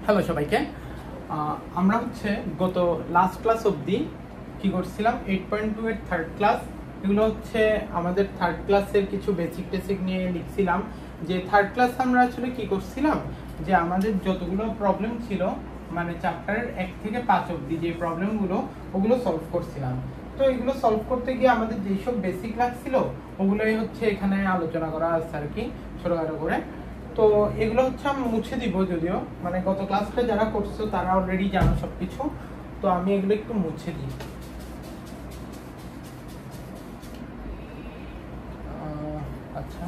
Hello সবাইকে। আমরা হচ্ছে গত লাস্ট ক্লাস অবধি কি করছিলাম 8.2 এর থার্ড ক্লাস, এগুলো হচ্ছে আমাদের থার্ড ক্লাসের কিছু বেসিক নিয়ে লিখছিলাম। যে থার্ড ক্লাস আমরা আসলে কি করছিলাম, যে আমাদের যতগুলো প্রবলেম ছিল মানে চ্যাপ্টারের 1 থেকে 5 অবধি যে প্রবলেমগুলো ওগুলো সলভ করছিলাম। তো এগুলো সলভ করতে গিয়ে আমাদের যেসব বেসিক লাগছিল ওগুলোই হচ্ছে এখানে আলোচনা করা আছে আর কি, ছোটখাটো করে। তো এগুলো হচ্ছে আমি মুছে দিব, যদিও মানে গত ক্লাসটা যারা করছো তারা অলরেডি জানো সবকিছু, তো আমি এগুলো একটু মুছে দিই। আচ্ছা,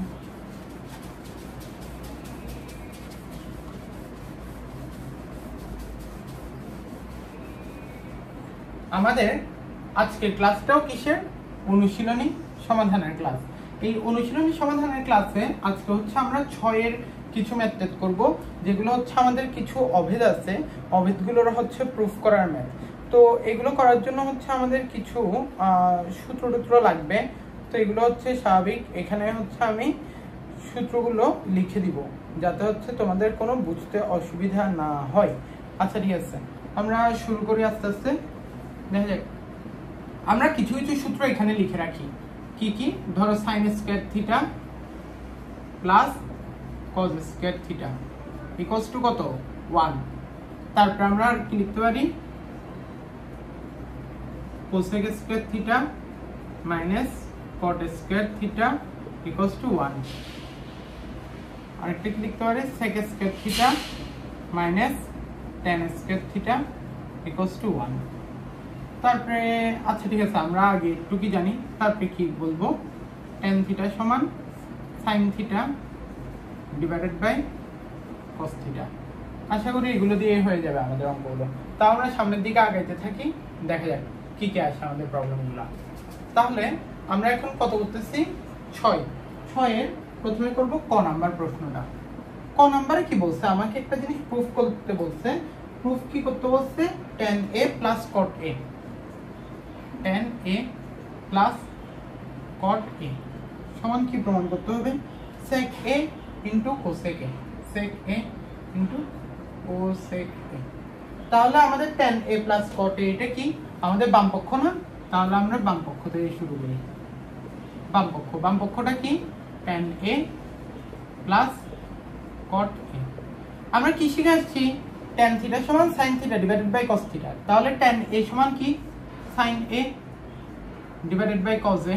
আমাদের আজকের ক্লাসটাও কিসের? অনুশীলনী সমাধানের ক্লাস। এই অনুশীলনী সমাধানের ক্লাসে আজকে হচ্ছে আমরা 6 এর কিছু মেথড করব, যেগুলো হচ্ছে আমাদের কিছু অভেদ আছে, অভেদগুলোর হচ্ছে প্রুফ করার ম্যাথ। তো এগুলো করার জন্য হচ্ছে আমাদের কিছু সূত্র লাগবে। তো এগুলো হচ্ছে স্বাভাবিক, এখানে হচ্ছে আমি সূত্রগুলো লিখে দিব যাতে হচ্ছে তোমাদের কোনো বুঝতে অসুবিধা না হয়। আচ্ছা ঠিক আছে, আমরা শুরু করি আস্তে আস্তে। দেখা যাক, আমরা কিছু সূত্র এখানে লিখে রাখি। কি কি? ধরো sine square theta plus cos square theta equals to কত? 1। তারপর আমরা কি লিখতে পারি? Cosec square theta minus cot square theta equals to 1। আরেকটা কি লিখতে পারি? Sec square theta minus tan square theta equals to 1। তারপরে আচ্ছা ঠিক আছে, আমরা আগে একটু কি জানি, তারপরে কি বলবো? ট্যান থিটা সমান sine theta divided by cos theta. আশা করি এগুলো দিয়ে হয়ে যাবে আমাদের অঙ্কগুলো। তাও আমরা সামনের দিকে আগাইতে থাকি, দেখা যাক কি কি আসে আমাদের প্রবলেমগুলো। তাহলে আমরা এখন কত করতেছি? 6 এর প্রথমে করব ক নাম্বার প্রশ্নটা। ক নাম্বারে কি বলছে? আমাকে একটা জিনিস প্রুফ করতে বলছে। প্রুফ কি করতে বলছে? tan a plus cot a, tan a plus cot a সমান কি প্রমাণ করতে হবে? sec a into cosec a, sec a into cosec a। তাহলে আমাদের tan a plus cot a এটা কি? আমাদের বাম পক্ষ না? তাহলে আমরা বাম পক্ষ থেকে শুরু করি। বাম পক্ষটা কি? tan a plus cot a। আমরা কি শিখে আসছি? tan থিটা সমান sin theta divided by cos theta. তাহলে tan a সমান কি? sin a divided by cos a।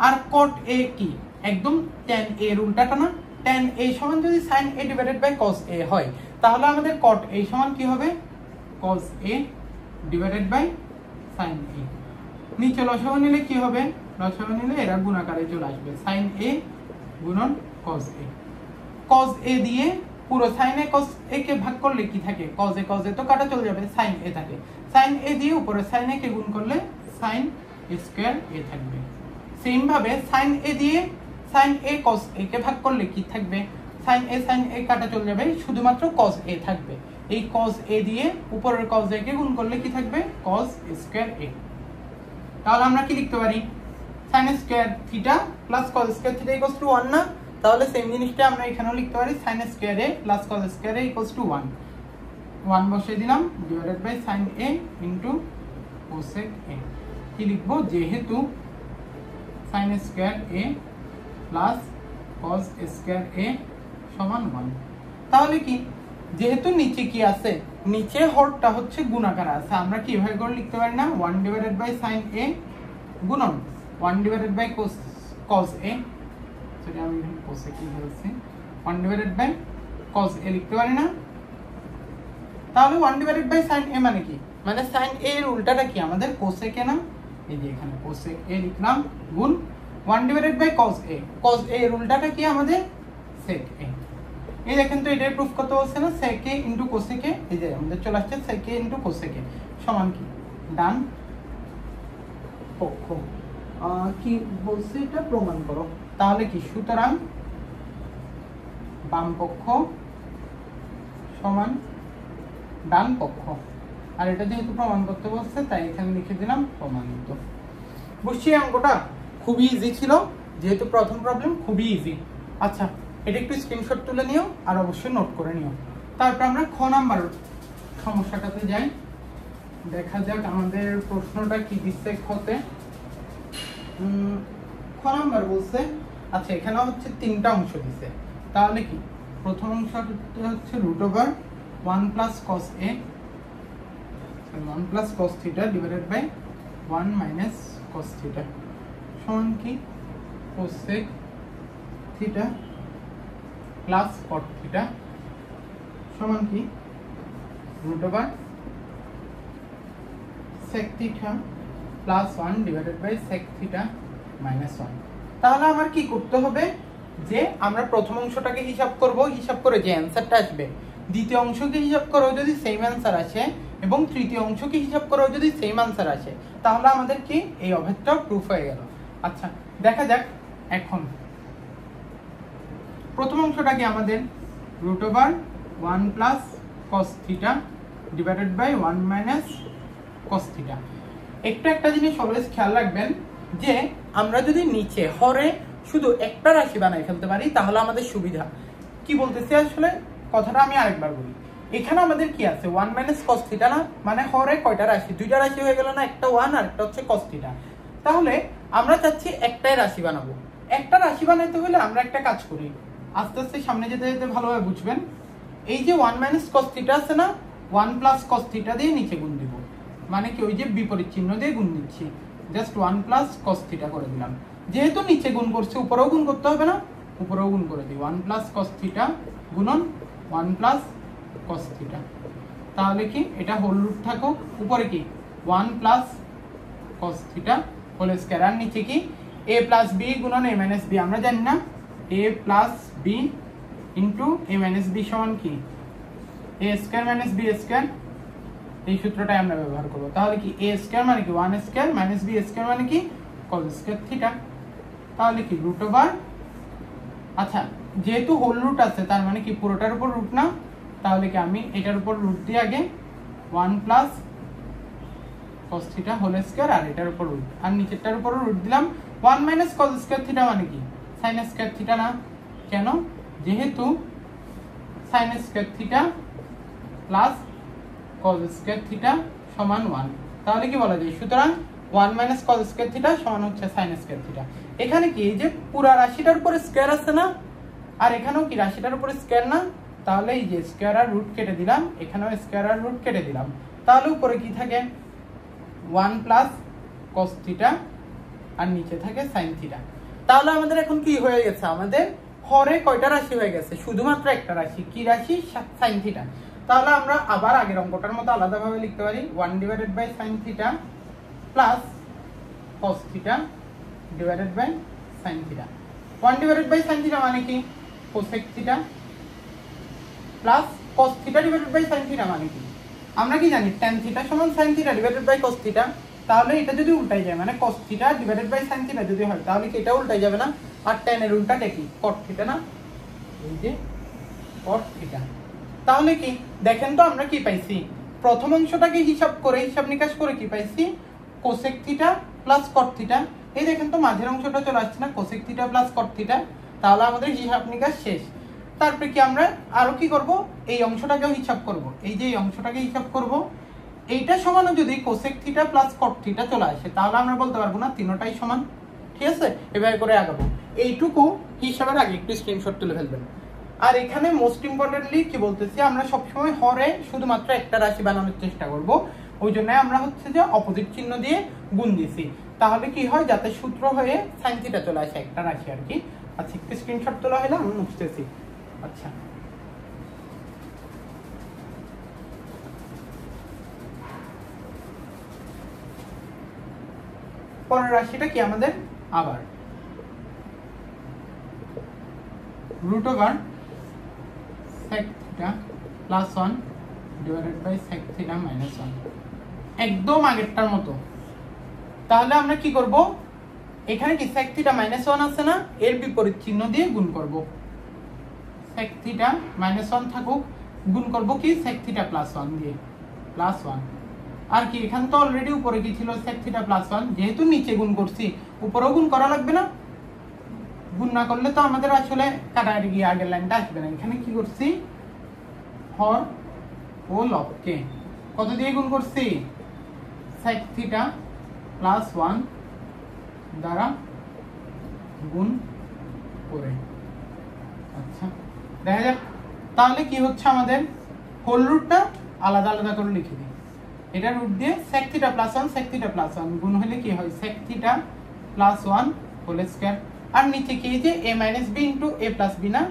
আর cot a কি? একদম tan a এর উল্টাটা না? tan a সমান যদি sin a divided by cos a হয়, তাহলে আমাদের cot a সমান কি হবে? cos a divided by sin a। নিচে লসাগু নিলে কি হবে? লসাগু নিলে এরা গুণাকারে চলে আসবে, sin a গুণন cos a। cos a দিয়ে পুরো sin a cos a কে ভাগ করলে কি থাকে? cos a তো কাটা চলে যাবে, sin a থাকে। sin a দিয়ে উপরে sin a কে গুণ করলে sin স্কয়ার a থাকবে। সেম ভাবে sin a দিয়ে sin a cos a কে ভাগ করলে কি থাকবে? sin a কাটা চলে যাবে, শুধুমাত্র cos a থাকবে। এই cos a দিয়ে উপরের cos a কে গুণ করলে কি থাকবে? cos square a। তাহলে আমরা কি লিখতে পারি? sin square theta plus cos square theta equals to 1 না? তাহলে সেম জিনিসটা আমরা এখানেও লিখতে পারি, sin square a plus cos square a equals to 1। 1 বসিয়ে দিলাম divided by sin a into cosec a। কি লিখবো? যেহেতু sin square a plus cos square a সমান 1, তাহলে কি? যেহেতু নিচে কি আছে? নিচে হরটা হচ্ছে গুণাকার আছে, আমরা কি এভাবে করে লিখতে পারি না? 1 ডিভাইডেড বাই sin a গুণন 1 ডিভাইডেড বাই cos a, সেটা আমি এখানে cosec লিখেছি, 1 ডিভাইডেড বাই cos a লিখতে পারি না? তাহলে 1 ডিভাইডেড বাই sin a মানে কি? মানে sin a এর উল্টাটা কি? আমাদের cosec a না? এই যে এখানে cosec a লিখলাম গুণ 1 divided by cos a। cos a এর উল্টাটা কি আমাদের? sec a। এই দেখেন তো, এটাই প্রুফ করতে বলছে না? sec a into cosec a। এই যে আমাদের চলে আসছে sec a into cosec a সমান কি? ডান পক্ষ। কি বলছে এটা? প্রমাণ করো। তাহলে কি? সুতরাং বাম পক্ষ সমান ডান পক্ষ। আর এটা যেহেতু প্রমাণ করতে বলছে তাই এখানে লিখে দিলাম প্রমাণিত। বুঝছি অঙ্কটা খুবই ইজি ছিল, যেহেতু প্রথম প্রবলেম খুবই ইজি। আচ্ছা, এটা একটু স্ক্রিনশট তুলে নিও আর অবশ্যই নোট করে নিও। তারপর আমরা খ নাম্বার সমস্যাটাতে যাই, দেখা যাক আমাদের প্রশ্নটা কি দিচ্ছে খতে। খ নাম্বার বলছে, আচ্ছা এখানে হচ্ছে 3টা অংশ দিছে, তাহলে কি প্রথম অংশটা হচ্ছে √1 plus cos a 1 plus cos theta divided by 1 minus cos theta সমান কি cosec theta plus cot theta সমান কি √1 sec theta plus 1 divided by sec theta minus 1। তাহলে আমার কি করতে হবে, যে আমরা প্রথম অংশটাকে হিসাব করব, হিসাব করে যে অ্যানসারটা আসবে দ্বিতীয় অংশকে হিসাব করেও যদি সেম অ্যানসার আসে এবং তৃতীয় অংশকে হিসাব করেও যদি সেম অ্যানসার আসে, তাহলে আমাদের কি এই অভেদটা প্রুফ হয়ে গেল। আচ্ছা দেখা যাক এখন প্রথম অংশটা কি আমাদের √1 plus cos theta divided by 1 minus cos theta. একটা জিনিস অলওয়েজ খেয়াল রাখবেন, যে আমরা যদি নিচে হরে শুধু একটা রাশি বানাই ফেলতে পারি তাহলে আমাদের সুবিধা। কি বলতেছি আসলে কথাটা আমি আরেকবার বলি, এখানে আমাদের কি আছে 1 মাইনাস cos থিটা না, মানে হরে কয়টা রাশি, দুইটা রাশি হয়ে গেল না, একটা 1 আর একটা হচ্ছে cos থিটা। তাহলে আমরা চাচ্ছি একটাই রাশি বানাবো। একটা রাশি বানাইতে হলে আমরা একটা কাজ করি, আস্তে আস্তে সামনে যেতে যেতে ভালোভাবে বুঝবেন। এই যে 1 মাইনাস cos থিটা আছে না, 1 প্লাস cos থিটা দিয়ে নিচে গুণ দিব, মানে কি ওই যে বিপরীত চিহ্ন দিয়ে গুণ দিচ্ছি, জাস্ট 1 প্লাস cos থিটা করে দিলাম। যেহেতু নিচে গুণ করছি উপরেও গুণ করতে হবে না, উপরেও গুণ করে দিই 1 প্লাস cos থিটা গুণন 1 প্লাস cos থিটা। তাহলে কি এটা হোল রুট থাকো, উপরে কি 1 plus cos theta whole square, আর নিচে কি a প্লাস b গুণন a মাইনাস b। আমরা জানি না a plus b into a minus b সমান কি a square minus b square, এই সূত্রটাই আমরা ব্যবহার করব। তাহলে কি a স্কয়ার মানে কি 1 স্কয়ার মাইনাস b স্কয়ার মানে কি cos স্কয়ার থিটা। তাহলে কি √, আচ্ছা যেহেতু হোল রুট আছে তার মানে কি পুরোটার উপর রুট না, তাহলে কি আমি এটার উপর রুট দিয়ে আগে 1 plus cos theta whole square আর এটার উপর রুট, আর নিচেরটার উপর রুট দিলাম 1 মাইনাস cos স্কয়ার থিটা মানে কি sin স্কয়ার থিটা না, কেন যেহেতু sin square theta plus cos square theta সমান 1, তাহলে কি বলা যায়, সুতরাং 1 মাইনাস cos স্কয়ার থিটা সমান হচ্ছে sin স্কয়ার থিটা। এখানে কি এই যে পুরা রাশিটার উপরে স্কয়ার আছে না, আর এখানেও কি রাশিটার উপরে স্কয়ার না, তাহলে এই যে স্কয়ার আর রুট কেটে দিলাম, এখানেও স্কয়ার আর রুট কেটে দিলাম, তাহলে উপরে কি থাকে 1 প্লাস cos থিটা আর নিচে থাকে sin থিটা। তাহলে আমাদের এখন কি হয়ে গেছে, আমাদের হরে কয়টা রাশি হয়ে গেছে, শুধুমাত্র একটা রাশি, কি রাশি sin থিটা। তাহলে আমরা আবার আগের অঙ্কটার মতো আলাদাভাবে লিখতে পারি 1 divided by sin theta plus cos theta divided by sin theta. 1 divided by sin theta মানে কি cosec theta plus cos theta divided by sin theta মানে কি, আমরা কি জানি tan থিটা সমান sin theta divided by cos theta. তাহলে এটা যদি উল্টাই যায় মানে cos theta divided by sin theta যদি হয়, তাহলে কি এটা উল্টাই যাবে না, আর tan এর উল্টাটা কি cot থিটা না, এই যে cot থিটা। তাহলে কি দেখেন তো আমরা কি পাইছি, প্রথম অংশটাকে হিসাব নিকাশ করে কি পাইছি cosec theta plus cot theta. এই দেখেন তো মাঝের অংশটা চলে আসছে না cosec theta plus cot theta, তাহলে আমাদের হিসাব নিকাশ শেষ। তারপরে কি আমরা আরো কি করব, এই অংশটাকেও হিসাব করব, এই যে এই অংশটাকে হিসাব করব, এইটা সমানও যদি cosec theta plus cot theta চলে আসে তাহলে আমরা বলতে পারবো না তিনটাই সমান, ঠিক আছে। এভাবে করে আগাবো, এইটুকু হিসাবের আগে একটু স্ক্রিনশট তুলে ফেলবেন। আর এখানে মোস্ট ইম্পর্টেন্টলি কি বলতেছি, আমরা সবসময় হরে শুধুমাত্র একটা রাশি বানানোর চেষ্টা করব, ওই জন্য আমরা হচ্ছে যে অপোজিট চিহ্ন দিয়ে গুণ দিছি, তাহলে কি হয় যাতে সূত্র হয়ে sin থিটা চলে আসে একটা রাশি আর কি। আচ্ছা একটু স্ক্রিনশট তোলা হলো, আমি মুছতেছি। আচ্ছা পরের রাশিটা কি আমাদের আবার √sec theta plus 1 divided by sec theta minus 1, একদম আগেরটার মতো। তাহলে আমরা কি করব, এখানে কি sec থিটা মাইনাস 1 আছে না, এর বিপরীত চিহ্ন দিয়ে গুণ করব, sec থিটা মাইনাস 1 থাকুক, গুণ করব কি sec থিটা প্লাস 1 দিয়ে প্লাস 1, আর কি এখানে তো অলরেডি উপরে কি ছিল sec থিটা প্লাস 1, যেহেতু নিচে গুণ করছি উপরেও গুণ করা লাগবে না, গুণ না করলে তো আমাদের আসলে কাটাকাটি গিয়ে আগের লাইনটা আসবে না। এখানে কি করছি হর ও লবকে কত দিয়ে গুণ করছি sec থিটা প্লাস 1 দ্বারা গুণ করে। আচ্ছা দেখা যাক তাহলে কি হচ্ছে, আমাদের হোল রুটটা আলাদা আলাদা করে লিখে দিই। এটা রুট দিয়ে sec theta plus 1 sec theta plus 1 গুণ হলে কি হয় sec theta plus 1 whole square. আর নিচে কি যে a minus b into a plus b না,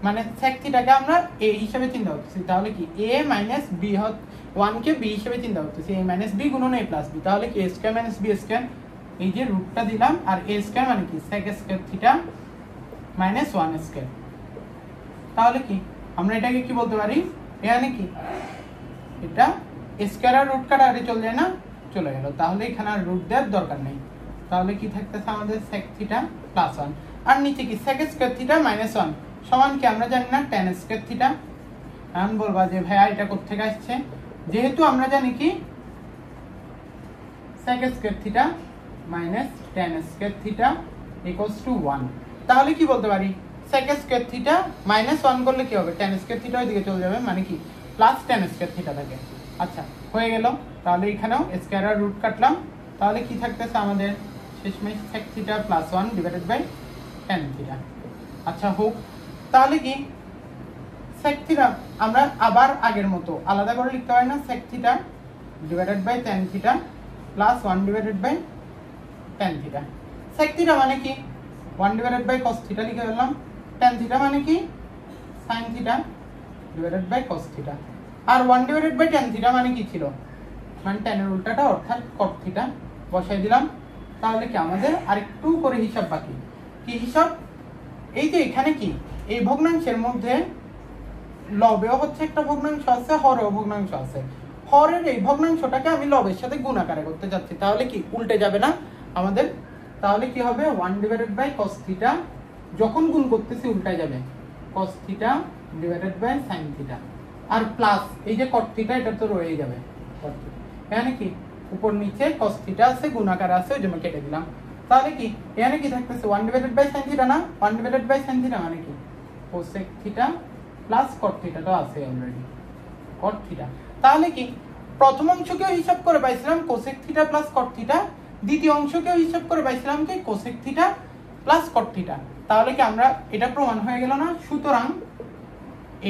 মানে sec থিটাকে আমরা a হিসেবে চিন্তা করতেছি, তাহলে কি a minus b 1 K b হিসেবে চিন্তা করতেছি, a মাইনাস b গুণন a প্লাস b, তাহলে কি a square minus b square, এই যে রুটটা দিলাম, আর a স্কয়ার মানে কি sec square theta minus 1 square. তাহলে কি আমরা এটাকে কি বলতে পারি, এখানে কি এটা স্কয়ার আর রুট কাটা চলে যায় না, চলে গেল, তাহলে এখানে আর রুট দেওয়ার দরকার নেই। তাহলে কি থাকতেছে আমাদের sec থিটা প্লাস 1, আর নিচে কি sec স্কয়ার থিটা মাইনাস 1 সমান কি আমরা জানি না tan স্কয়ার থিটা। এখন বলবা যে ভাইয়া এটা কোথা থেকে আসছে, যেহেতু আমরা জানি কি sec square theta minus tan square theta equals to 1, তাহলে কি বলতে পারি sec স্কয়ার থিটা মাইনাস 1 করলে কি হবে tan স্কয়ার থিটা ওইদিকে চলে যাবে, মানে কি প্লাস tan স্কয়ার থিটা থাকে। আচ্ছা হয়ে গেল, তাহলে এখানেও স্কয়ার আর রুট কাটলাম, তাহলে কি থাকতেছে আমাদের শেষমেশ sec theta plus 1 divided by tan theta. আচ্ছা হোক, তাহলে কি sec থিটা আমরা আবার আগের মতো আলাদা করে লিখতে হয় না, sec theta divided by tan theta plus 1 divided by tan theta. sec theta মানে কি 1 ডিভাইডেড বাই cos থিটা লিখে ফেললাম, tan থিটা মানে কি sin theta divided by cos theta, আর 1 ডিভাইডেড বাই tan থিটা মানে কি ছিল, মানে tan এর উল্টাটা অর্থাৎ cot থিটা বসাই দিলাম। তাহলে কি আমাদের আরেকটু করে হিসাব বাকি, কি হিসাব, এই যে এখানে কি এই ভগ্নাংশের মধ্যে লবেও হচ্ছে একটা ভগ্নাংশ আছে, হরেও ভগ্নাংশ আছে, হরের এই ভগ্নাংশটাকে আমি লবের সাথে গুণ আকারে করতে যাচ্ছি, তাহলে কি উল্টে যাবে না আমাদের, তাহলে কি হবে 1 ডিভাইডেড বাই cos থিটা, যখন গুণ করতেছি উল্টায় যাবে cos theta divided by sin theta, আর প্লাস এই যে cot থিটা এটা তো রয়েই যাবে, এখানে কি উপর নিচে cos থিটা আছে গুণ আকারে আছে, ওই জন্য কেটে দিলাম। তাহলে কি এখানে কি থাকতেছে 1 ডিভাইডেড বাই sin থিটা না, 1 ডিভাইডেড বাই sin থিটা মানে কি cosec theta plus cot theta তো আছে অলরেডি cot থিটা। তাহলে কি প্রথম অংশকেও হিসাব করে পাইছিলাম cosec theta plus cot theta, দ্বিতীয় অংশকেও হিসাব করে পাইছিলাম কি cosec theta plus cot theta, তাহলে কি আমরা এটা প্রমাণ হয়ে গেল না, সুতরাং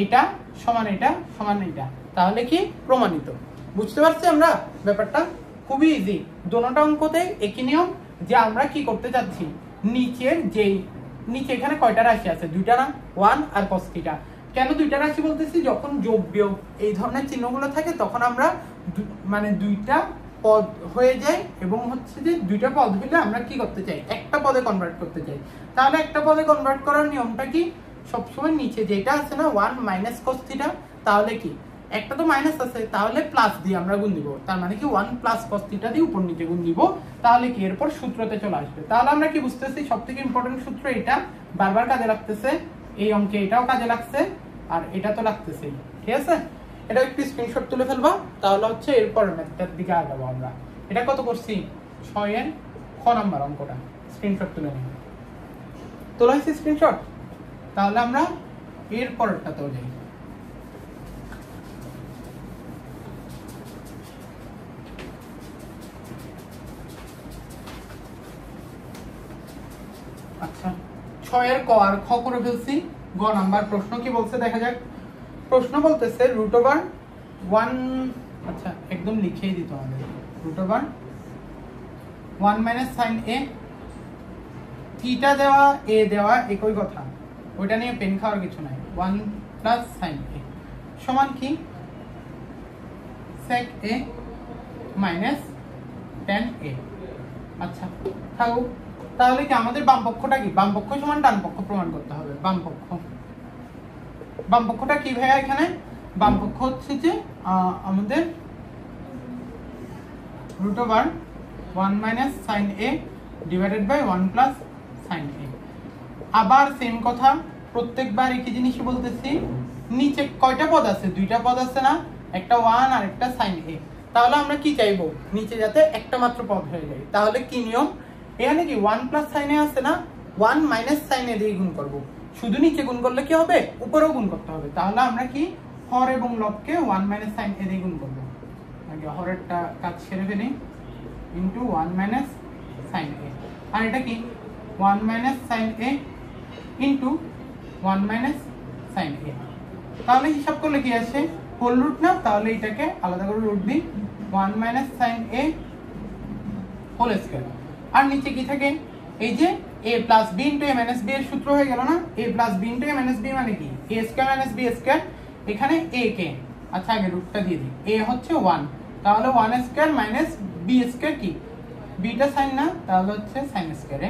এটা সমান এটা সমান এটা, তাহলে কি প্রমাণিত। বুঝতে পারছি আমরা ব্যাপারটা খুবই ইজি, দোনোটা অঙ্কতে একই নিয়ম, যে আমরা কি করতে যাচ্ছি নিচের যেই নিচে এখানে কয়টা রাশি আছে, দুইটা না, 1 আর cos থিটা। কেন দুইটা রাশি বলতেছি, যখন যোগ বিয়োগ এই ধরনের চিহ্নগুলো থাকে তখন আমরা মানে দুইটা পদ হয়ে যায়, এবং হচ্ছে যে দুইটা পদ হইলে আমরা কি করতে চাই একটা পদে কনভার্ট করতে চাই। তাহলে একটা পদে কনভার্ট করার নিয়মটা কি, সবসময় নিচে যেটা আছে না 1 মাইনাস cos থিটা, তাহলে কি একটা তো মাইনাস আছে, তাহলে প্লাস দিয়ে আমরা গুণ দিব, তার মানে কি 1 প্লাস cos থিটা দিয়ে উপর নিচে গুণ দিব, তাহলে কি এরপর সূত্রতে চলে আসবে। তাহলে আমরা কি বুঝতেছি, সবথেকে ইম্পর্টেন্ট সূত্র এটা বারবার কাজে লাগতেছে, এই অঙ্কে এটাও কাজে লাগছে, আর এটা তো লাগতেছেই, ঠিক আছে। এটা একটু স্ক্রিনশট তুলে ফেলবা, তাহলে হচ্ছে এরপর ম্যাথটার দিকে আগাবো আমরা। এটা কত করছি 6 এর খ নাম্বার অঙ্কটা, স্ক্রিনশট তুলে নিই, তোলা হয়েছে স্ক্রিনশট, তাহলে আমরা এর পরেরটাতেও যাই। আচ্ছা 6 এর ক আর খ করে ফেলছি, গ নাম্বার প্রশ্ন কি বলছে দেখা যাক। প্রশ্ন বলতেছে √1, আচ্ছা একদম লিখেই দিতে হবে, √1 মাইনাস sin a, থিটা দেওয়া a দেওয়া একই কথা, ওইটা নিয়ে পেন খাওয়ার কিছু নাই, 1 প্লাস sin a সমান কি sec a minus tan a। আচ্ছা থাকুক, তাহলে কি আমাদের বাম পক্ষটা কি, বাম পক্ষ সমান ডান পক্ষ প্রমাণ করতে হবে। বাম পক্ষটা কি ভাইয়া, এখানে বাম পক্ষ হচ্ছে যে আমাদের √1 minus sin a divided by 1 plus sin a। আবার সেম কথা, প্রত্যেকবার একই জিনিসই বলতেছি, নিচে কয়টা পদ আছে, দুইটা পদ আছে না, একটা 1 আর একটা sin a, তাহলে আমরা কি চাইবো নিচে যাতে একটা মাত্র পদ হয়ে যায়। তাহলে কি নিয়ম, এখানে কি 1 প্লাস sin a আছে না, 1 মাইনাস sin a দিয়ে গুণ করব, শুধু নিচে গুণ করলে কি হবে উপরেও গুণ করতে হবে। তাহলে আমরা কি হর এবং লবকে 1 মাইনাস সাইন এ দিয়ে গুণ করবো। আগে হরেরটা কাজ সেরে ফেলি, ইন্টু 1 মাইনাস সাইন এ। আর এটা কি 1 মাইনাস সাইন এ ইন্টু 1 মাইনাস সাইন এ। তাহলে হিসাব করলে কি আসে, হোল রুট না, তাহলে এটাকে আলাদা করে রুট দিই 1 মাইনাস সাইন এ হোল স্কয়ার। আর নিচে কি থাকে, এই যে a plus b into a minus b এর সূত্র হয়ে গেল না, a plus b into a minus b মানে কি a square minus b square. এখানে a কে আচ্ছা আগে রুটটা দিয়ে দিই, a হচ্ছে 1, তাহলে 1 স্কয়ার মাইনাস b স্কয়ার কি b টা সাইন না, তাহলে হচ্ছে সাইন স্কয়ারে।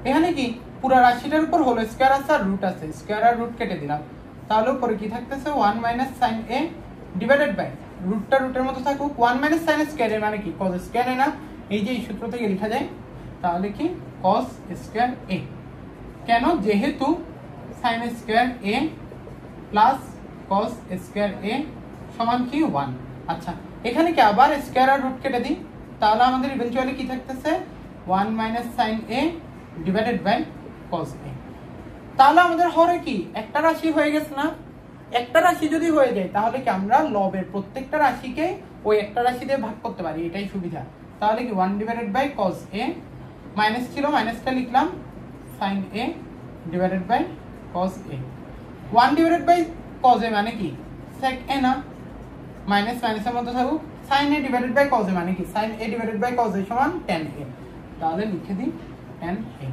এখানে কি পুরো রাশিটার উপর হোল স্কয়ার আছে আর রুট আছে, স্কয়ার আর রুট কেটে দিলাম, তাহলে উপরে কি থাকতেছে 1 minus sine a divided by রুটটা রুটের মতো থাকুক 1 মাইনাস সাইন স্কয়ার এর মানে কি cos স্কয়ার এ না, এই যে এই সূত্র থেকে লেখা যায়, তাহলে কি cos স্কয়ার a। কেন, যেহেতু sin square a plus cos square a সমান কি 1। আচ্ছা এখানে কি আবার স্কয়ার আর রুট কেটে দিই, তাহলে আমাদের ইভেন্চুয়ালি কি থাকতেছে 1 minus sin a divided by cos a। তাহলে আমাদের হরে কি একটা রাশি হয়ে গেছে না, একটা রাশি যদি হয়ে যায় তাহলে কি আমরা লবের প্রত্যেকটা রাশিকে ওই একটা রাশি দিয়ে ভাগ করতে পারি, এটাই সুবিধা। তাহলে কি 1 divided by cos a, minus ছিল মাইনাসটা লিখলাম sin a divided by cos a। 1 divided by cos a মানে কি sec a না, মাইনাস মাইনাসের মধ্যে থাকুক, sin a divided by cos a মানে কি sin a divided by cos a সমান tan a, তাহলে লিখে দিই tan a।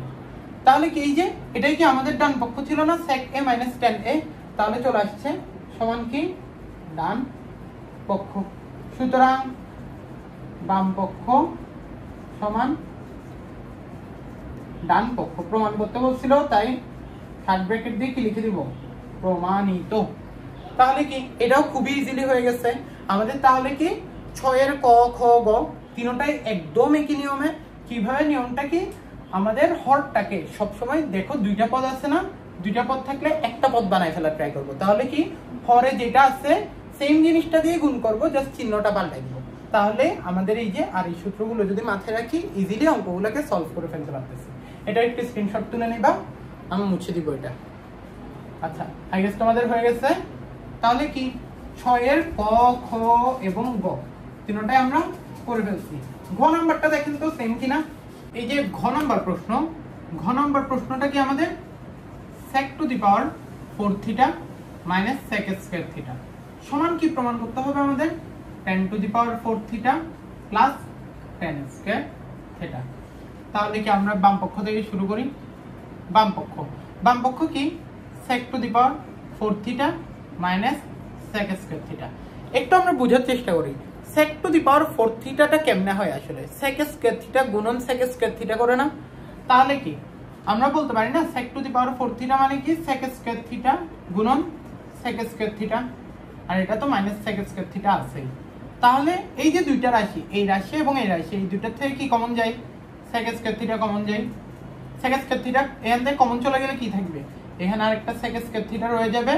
তাহলে কি এই যে এটাই কি আমাদের ডান পক্ষ ছিল না sec a minus tan a, তাহলে চলে আসছে সমান কি ডান পক্ষ। সুতরাং বাম পক্ষ সমান ডান পক্ষ প্রমাণ করতে বলছিল, তাই থার্ড ব্র্যাকেট দিয়ে কি লিখে দিব প্রমাণিত। তাহলে কি এটাও খুবই ইজিলি হয়ে গেছে আমাদের। তাহলে কি 6 এর ক খ গ তিনটাই একদম একই নিয়মে। কিভাবে নিয়মটা কি, আমাদের হরটাকে সবসময় দেখো দুইটা পদ আছে না, দুইটা পদ থাকলে একটা পদ বানায় ফেলার ট্রাই করবো। তাহলে কি হরে যেটা আছে সেম জিনিসটা দিয়ে গুণ করবো, জাস্ট চিহ্নটা পাল্টাই দিব। তাহলে আমাদের এই যে আর এই সূত্রগুলো যদি মাথায় রাখি ইজিলি অঙ্কগুলোকে সলভ করে ফেলতে পারতেছি। এটা একটু স্ক্রিনশট তুলে নিবা, আমি মুছে দিব এটা। আচ্ছা আই গেস তোমাদের হয়ে গেছে। তাহলে কি 6 এর ক খ এবং গ তিনটাই আমরা করে ফেলছি। ঘ নাম্বারটা দেখেন তো সেম কিনা। এই যে ঘ নাম্বার প্রশ্ন, ঘ নাম্বার প্রশ্নটা কি আমাদের sec to the power 4 theta minus sec square theta সমান কি প্রমাণ করতে হবে আমাদের tan to the power 4 theta plus tan square theta. তাহলে কি আমরা বাম পক্ষ থেকে শুরু করি। বাম পক্ষ কি sec to the power 4 theta minus sec square theta. একটু আমরা বোঝার চেষ্টা করি sec টু দি পাওয়ার 4 থিটাটা কেমনে হয় আসলে, sec স্কয়ার থিটা গুণন sec স্কয়ার থিটা করে না। তাহলে কি আমরা বলতে পারি না sec to the power 4 theta মানে কি sec স্কয়ার থিটা গুণন sec স্কয়ার থিটা, আর এটা তো মাইনাস sec স্কয়ার থিটা আছেই। তাহলে এই যে দুইটা রাশি, এই রাশি এবং এই রাশি, এই দুইটার থেকে কি কমন যায় sec স্কয়ার থিটা কমন যায়। sec স্কয়ার থিটা এখান থেকে কমন চলে গেলে কি থাকবে, এখানে আরেকটা sec স্কয়ার থিটা রয়ে যাবে,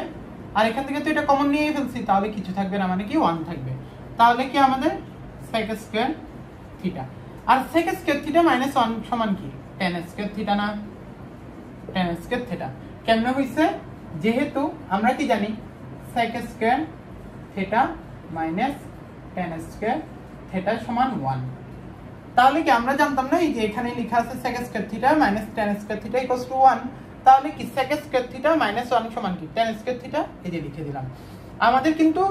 আর এখান থেকে তো এটা কমন নিয়ে ফেলছি, তাহলে কিছু থাকবে না, মানে কি 1 থাকবে। তাহলে কি আমাদের sec স্কয়ার থিটা। আর sec স্কয়ার থিটা মাইনাস 1 সমান কি tan স্কয়ার থিটা না, tan স্কয়ার থিটা। কেমনে হইছে, যেহেতু আমরা কি জানি sec square theta minus tan square theta সমান 1। তাহলে কি আমরা জানতাম না এই যে এখানে লেখা আছে sec square theta minus tan square theta equals to 1। তাহলে কি sec স্কয়ার থিটা মাইনাস 1 সমান কি tan স্কয়ার থিটা, এই যে লিখে দিলাম। আমাদের কিন্তু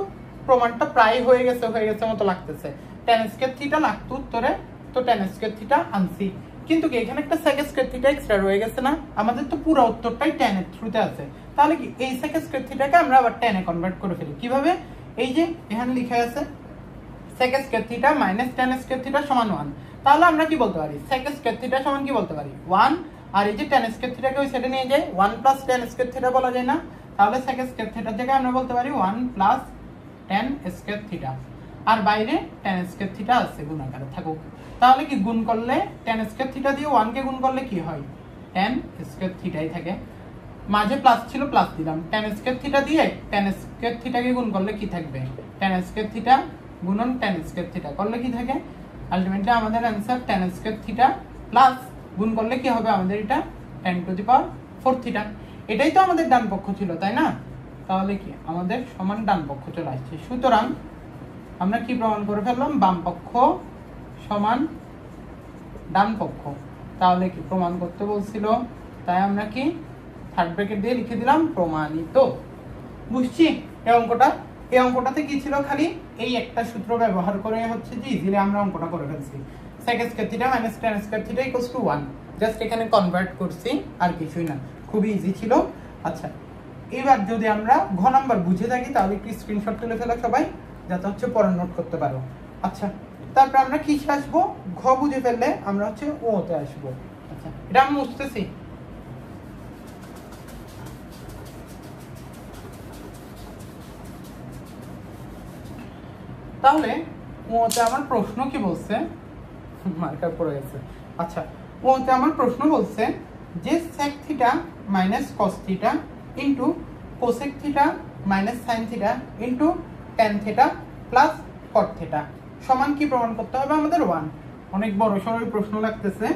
প্রমাণটা প্রায় হয়ে গেছে মতো লাগতেছে। tan স্কয়ার থিটা লাগতো উত্তরে, তো tan স্কয়ার থিটা আনছি, কিন্তু কি এখানে একটা sec স্কয়ার থিটা এক্সট্রা রয়ে গেছে না, আমাদের তো পুরো উত্তরটাই tan এর থ্রুতে আছে। তাহলে কি এই sec স্কয়ার থিটাকে আমরা আবার tan এ কনভার্ট করে ফেলি। কিভাবে, এই যে এখানে লেখা আছে sec square theta minus tan square theta সমান 1। তাহলে আমরা কি বলতে পারি sec স্কয়ার থিটা সমান কি বলতে পারি 1, আর এই যে tan স্কয়ার থিটাকে ওই সাইডে নিয়ে যায় 1 প্লাস tan স্কয়ার থিটা বলা যায় না। তাহলে sec স্কয়ার থিটার জায়গায় আমরা বলতে পারি 1 প্লাস tan স্কয়ার থিটা, আর বাইরে tan স্কয়ার থিটা আছে গুণাকারে থাকুক। তাহলে কি গুণ করলে tan স্কয়ার থিটা দিয়ে 1 কে গুণ করলে কি হয় tan স্কয়ার থিটাই থাকে, মাঝে প্লাস ছিল প্লাস দিলাম। tan স্কয়ার থিটা দিয়ে tan স্কয়ার থিটাকে গুণ করলে কি থাকবে tan স্কয়ার থিটা গুণন tan স্কয়ার থিটা করলে কি থাকে, আলটিমেটলি আমাদের answer tan square theta plus গুণ করলে কি হবে আমাদের এটা tan to the power 4 theta. এটাই তো আমাদের ডান পক্ষ ছিল, তাই না। তাহলে কি আমাদের সমান ডান পক্ষ চলে আসছে। সুতরাং আমরা কি প্রমাণ করে ফেললাম, বাম পক্ষ সমান ডান পক্ষ। তাহলে কি প্রমাণ করতে বলছিল, তাই আমরা কি থার্ড ব্র্যাকেট দিয়ে লিখে দিলাম প্রমাণিত। বুঝছি এই অঙ্কটাতে কি ছিল, খালি এই একটা সূত্র ব্যবহার করে হচ্ছে যে ইজিলি আমরা অঙ্কটা করে ফেলছি। sec square theta minus tan square theta equals to 1, just এখানে কনভার্ট করছি আর কিছুই না, খুবই ইজি ছিল। আচ্ছা, এবার যদি আমরা ঘ নাম্বার বুঝে থাকি তাহলে একটু স্ক্রিনশট তুলে ফেলো সবাই, যাতে হচ্ছে পরে নোট করতে পারো। আচ্ছা, তারপর আমরা কিসে আসবো, ঘ বুঝে ফেললে আমরা হচ্ছে ওতে আসবো। আচ্ছা, এটা আমি বুঝতেছি। তাহলে ওতে আমার প্রশ্ন কি বলছে, মার্কার পড়ে গেছে। আচ্ছা, ওতে আমার প্রশ্ন বলছে যে sec theta minus cos theta into cosec theta minus sin theta into tan theta plus cot theta সমান কি প্রমাণ করতে হবে আমাদের 1। অনেক বড় সরল প্রশ্ন লাগতেছে,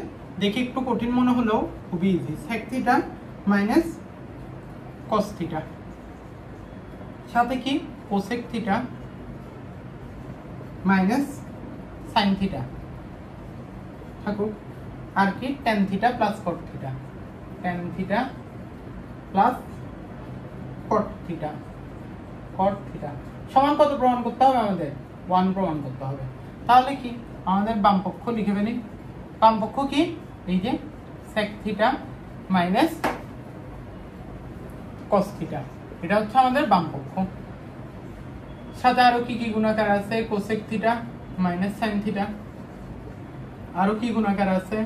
দেখি একটু কঠিন মনে হলেও খুবই easy. sec theta minus cos theta সাথে কি cosec theta minus sin theta থাকুক, আর কি tan theta plus cot theta, tan theta plus cot theta সমান কত প্রমাণ করতে হবে আমাদের, 1 প্রমাণ করতে হবে। তাহলে কি আমাদের বাম পক্ষ লিখে ফেলি। বাম পক্ষ কি, এই যে sec theta minus cos theta, এটা হচ্ছে আমাদের বাম পক্ষ। সাথে আরো কি কি গুণাকার আছে, cosec theta minus sin theta, আরো কি গুণাকার আছে,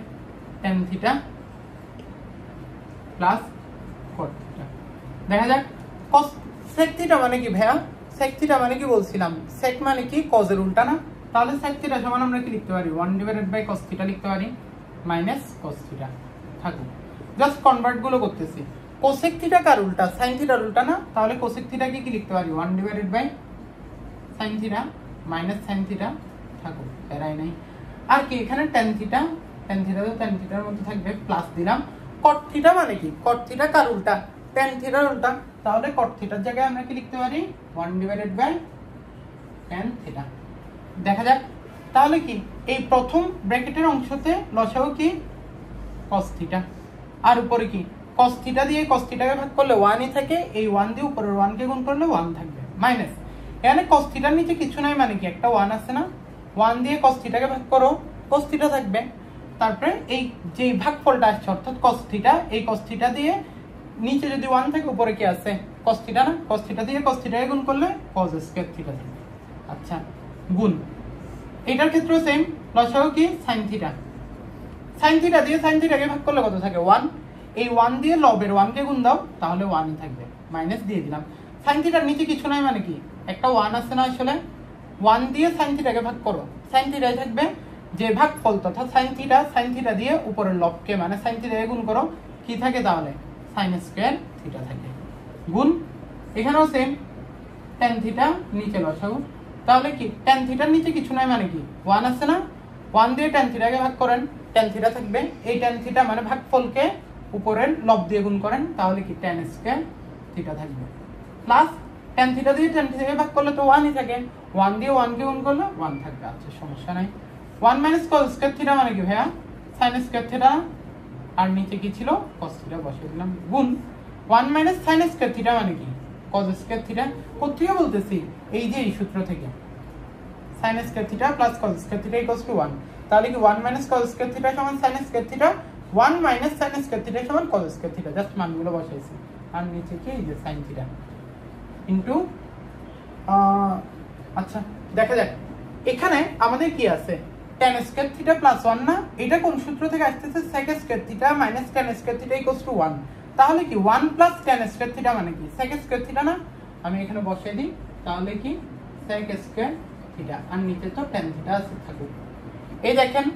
tan theta plus cot theta. দেখা যাক sec থিটা মানে কি ভাইয়া, sec থিটা মানে কি বলছিলাম, sec মানে কি cos এর উল্টা না, তাহলে sec থিটা সমান আমরা কি লিখতে পারি, 1/cos থিটা লিখতে পারি মাইনাস cos থিটা। থাকুক, জাস্ট কনভার্ট গুলো করতেছি। cosec থিটা কার উল্টা, sin থিটার উল্টা না, তাহলে cosec থিটা কি লিখতে পারি 1/sin theta minus sin theta. থাকুক, প্যারাই নাই। আর কি এখানে tan থিটা তো tan থিটার মধ্যে থাকবে, প্লাস দিলাম। cot থিটা মানে কি, cot থিটা কার উল্টা, tan থিটার উল্টা, তাহলে cot থিটার জায়গায় আমরা কি লিখতে পারি 1/tan থিটা। দেখা যাক তাহলে কি এই প্রথম ব্র্যাকেটের অংশতে লসাগু কি cos থিটা, আর উপরে কি cos থিটা দিয়ে cos থিটাকে ভাগ করলে 1ই থাকে, এই 1 দিয়ে উপরের 1 কে গুণ করলে 1 থাকবে মাইনাস, এখানে cos থিটার নিচে কিছু নাই মানে কি একটা 1 আছে না, 1 দিয়ে cos থিটাকে ভাগ করো, cos থিটা থাকবে। তারপরে এই যে ভাগফলটা আসছে অর্থাৎ cos থিটা, এই cos থিটা দিয়ে নিচে যদি 1 থাকে উপরে কি আছে cos থিটা না, cos থিটা দিয়ে cos থিটাকে গুণ করলে cos স্কয়ার থিটা থাকবে। আচ্ছা, গুণ এটার ক্ষেত্রে সেম, লসাগু কি sin থিটা, sin থিটা দিয়ে sin থিটাকে ভাগ করলে কত থাকে 1, এই 1 দিয়ে লবের 1 কে গুণ দাও তাহলে 1ই থাকবে, মাইনাস দিয়ে দিলাম। sin থিটার নিচে কিছু নাই মানে কি একটা 1 আছে না, আসলে 1 দিয়ে sin থিটাকে ভাগ করো, sin থিটাই থাকবে, যে ভাগফল তথা sin থিটা দিয়ে উপরের লবকে মানে sin থিটাকে গুণ করো, কি থাকে তাহলে sin স্কয়ার থিটা থাকে। গুণ এখানেও সেম, tan থিটা নিচে লসাগু, তাহলে কি tan থিটার নিচে কিছু নাই মানে কি 1 আছে না, 1 দিয়ে tan থিটাকে ভাগ করেন, tan থিটা থাকবে, এই tan থিটা মানে ভাগফলকে উপরের লব দিয়ে গুণ করেন, তাহলে কি tan স্কয়ার থিটা থাকবে, প্লাস tan থিটা দিয়ে tan থিটাকে ভাগ করলে তো 1ই থাকে, 1 দিয়ে 1 কে গুণ করলে 1 থাকবে। আচ্ছা, সমস্যা নাই। 1 - cos স্কয়ার থিটা মানে কি ভাইয়া sin স্কয়ার থিটা, আর নিচে কি ছিল cos থিটা বসিয়ে দিলাম। গুণ 1 - sin স্কয়ার থিটা মানে কি cos স্কয়ার থিটা, কোত্থেকে বলতেছি এই যে এই সূত্র থেকে, sin square theta plus cos square theta equals to 1, তাহলে কি 1 - cos স্কয়ার থিটা সমান sin square theta, 1 - sin square theta সমান cos স্কয়ার থিটা, জাস্ট মানগুলো বসাইছি। আর নিচে কি এই যে sin থিটা ইনটু আচ্ছা, দেখা যাক এখানে আমাদের কি আছে tan স্কয়ার থিটা প্লাস 1 না, এটা কোন সূত্র থেকে আসতেছে, sec square theta minus tan square theta equals to 1, তাহলে কি 1 প্লাস tan স্কয়ার থিটা মানে কি sec স্কয়ার থিটা না, আমি এখানে বসাই দিই, তাহলে কি sec স্কয়ার থিটা, আর নিচে তো tan থিটা আছে থাকুক। এই দেখেন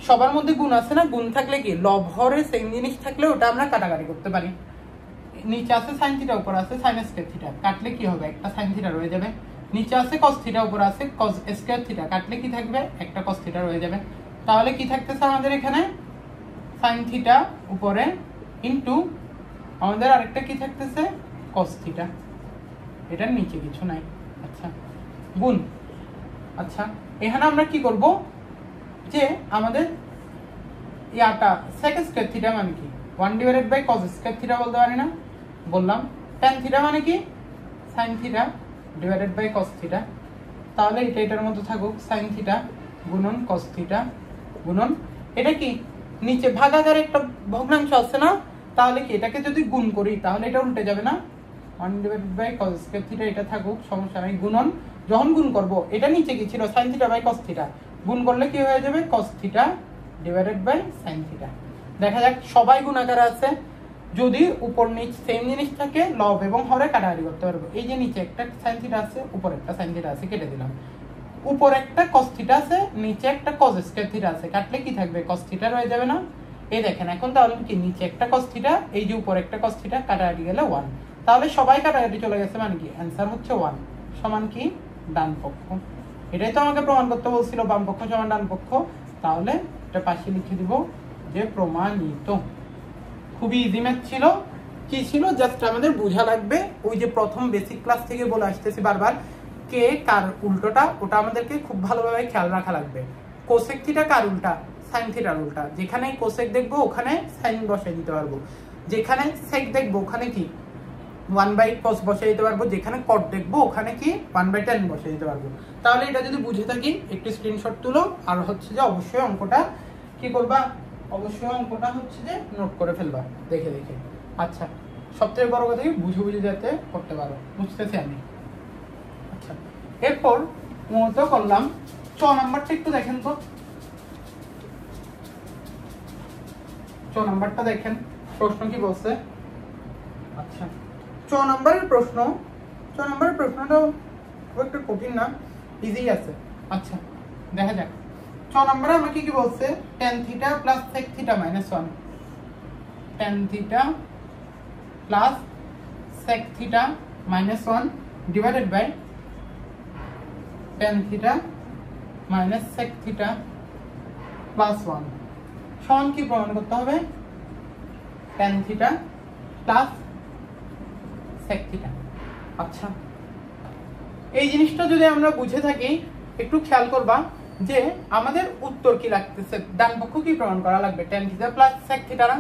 সবার মধ্যে গুণ আছে না, গুণ থাকলে কি লব হরে সেম জিনিস থাকলে ওটা আমরা কাটাকাটি করতে পারি, নিচে আছে sin থিটা উপর আছে sin স্কয়ার থিটা, কাটলে কি হবে একটা sin থিটা রয়ে যাবে, নিচে আছে cos থিটা উপর আছে cos স্কয়ার থিটা, কাটলে কি থাকবে একটা cos থিটা রয়ে যাবে, তাহলে কি থাকতেছে আমাদের এখানে sin থিটা উপরে ইনটু আমাদের আরেকটা কি থাকতেছে cos থিটা, এটার নিচে কিছু নাই। আচ্ছা, গুণ। আচ্ছা, এখানে আমরা কি করব, যে আমাদের ইয়াটা sec স্কয়ার থিটা মানে কি 1 cos স্কয়ার থিটা বলতে পারি না, বললাম। tan থিটা মানে কি sin থিটা cos থিটা। তাহলে এটা এটার মতো থাকুক, sin থিটা গুণন cos থিটা গুণন এটা কি নিচে ভাগাকার একটা ভগ্নাংশ আছে না, তাহলে কি এটাকে যদি গুণ করি তাহলে এটা উল্টে যাবে না, 1 cos স্কয়ার থিটা এটা থাকুক, সমস্যা নাই। গুণন যখন গুণ করব, এটা নিচে কি ছিল sin থিটা cos থিটা, গুণ করলে কি হয়ে যাবে cos থিটা sin থিটা। দেখা যাক সবাই গুণাকার আছে, যদি উপর নিচ সেম জিনিস থাকে লব এবং হরে কাটাকাটি করতে পারবো। এই যে নিচে একটা sin থিটা আছে, উপর একটা sin থিটা আছে, কেটে দিলাম। উপর একটা cos থিটা আছে, নিচে একটা cos স্কয়ার থিটা আছে, কাটলে কি থাকবে cos থিটা রয়ে যাবে না। এই দেখেন এখন তাহলে কি নিচে একটা cos থিটা, এই যে উপর একটা cos থিটা, কাটাকাটি গেলে 1, তাহলে সবাই কাটাকাটি চলে গেছে, মানে কি অ্যানসার হচ্ছে 1 সমান কি ডান পক্ষ। এটাই তো আমাকে প্রমাণ করতে বলছিল, বাম পক্ষ সমান ডান পক্ষ। তাহলে এটা পাশে লিখে দিব যে প্রমাণিত। খুবই ইজি ম্যাথ ছিল। কি ছিল জাস্ট আমাদের বোঝা লাগবে, ওই যে প্রথম বেসিক ক্লাস থেকে বলে আসতেছি বারবার, কে কার উল্টোটা ওটা আমাদেরকে খুব ভালোভাবে খেয়াল রাখা লাগবে। কোসেক থিটা কার উল্টা, সাইন থিটার উল্টা। যেখানে কোসেক দেখবো ওখানে সাইন বসাই দিতে পারবো, যেখানে সেক দেখবো ওখানে কি 1/cos বসাই দিতে পারবো, যেখানে কট দেখবো ওখানে কি 1/tan বসাই দিতে পারবো। তাহলে এটা যদি বুঝে থাকি একটু স্ক্রিনশট তুলো, আর হচ্ছে যে অবশ্যই অঙ্কটা কি করবা, অবশ্যই অঙ্কটা হচ্ছে যে নোট করে ফেলবা দেখে দেখে। আচ্ছা, সবথেকে বড় কথা কি বুঝে বুঝে যাতে করতে পারো, বুঝতেছি আমি। আচ্ছা, এরপর মূলত করলাম চ নাম্বারটা একটু দেখেন তো, চ নাম্বারটা দেখেন প্রশ্ন কি বলছে। আচ্ছা, চ নাম্বারের প্রশ্নটাও খুব একটা কঠিন না, ইজি আছে। আচ্ছা দেখা যাক, ছ নম্বরে আমাকে কি বলছে, tan theta plus sec theta minus 1, tan theta plus sec theta minus 1 divided by tan theta minus sec theta plus 1 সমান কি প্রমাণ করতে হবে, tan theta plus sec theta. আচ্ছা, এই জিনিসটা যদি আমরা বুঝে থাকি একটু খেয়াল করবা যে আমাদের উত্তর কি লাগতেছে, ডান পক্ষ কি প্রমাণ করা লাগবে, tan theta plus sec theta না।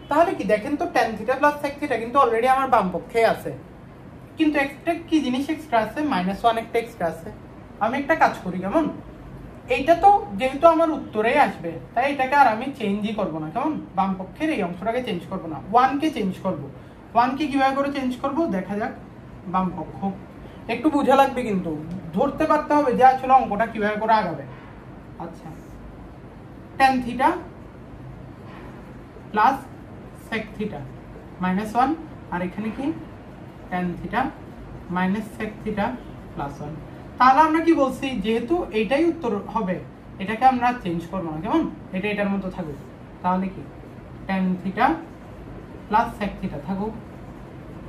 তাহলে কি দেখেন তো tan theta plus sec theta কিন্তু অলরেডি আমার বাম পক্ষে আছে, কিন্তু একটা কি জিনিস এক্সট্রা আছে, -1 একটা এক্সট্রা আছে। আমি একটা কাজ করি কেমন, এইটা তো যেহেতু আমার উত্তরেই আসবে তাই এটাকে আর আমি চেঞ্জই করব না, কেমন বাম পক্ষের এই অংশটাকে চেঞ্জ করব না, 1 কে চেঞ্জ করব। 1 কে কিভাবে করে চেঞ্জ করব দেখা যাক, বাম পক্ষ একটু বোঝা লাগবে, কিন্তু ধরতে পারতে হবে যে আসলে অঙ্কটা কিভাবে করে আগাবে। আচ্ছা, tan theta plus sec theta minus 1, আর এখানে কি tan theta minus sec theta plus 1। তাহলে আমরা কি বলছি, যেহেতু এইটাই উত্তর হবে এটাকে আমরা চেঞ্জ করবো না, কেমন এটা এটার মতো থাকুক। তাহলে কি tan theta plus sec theta থাকুক,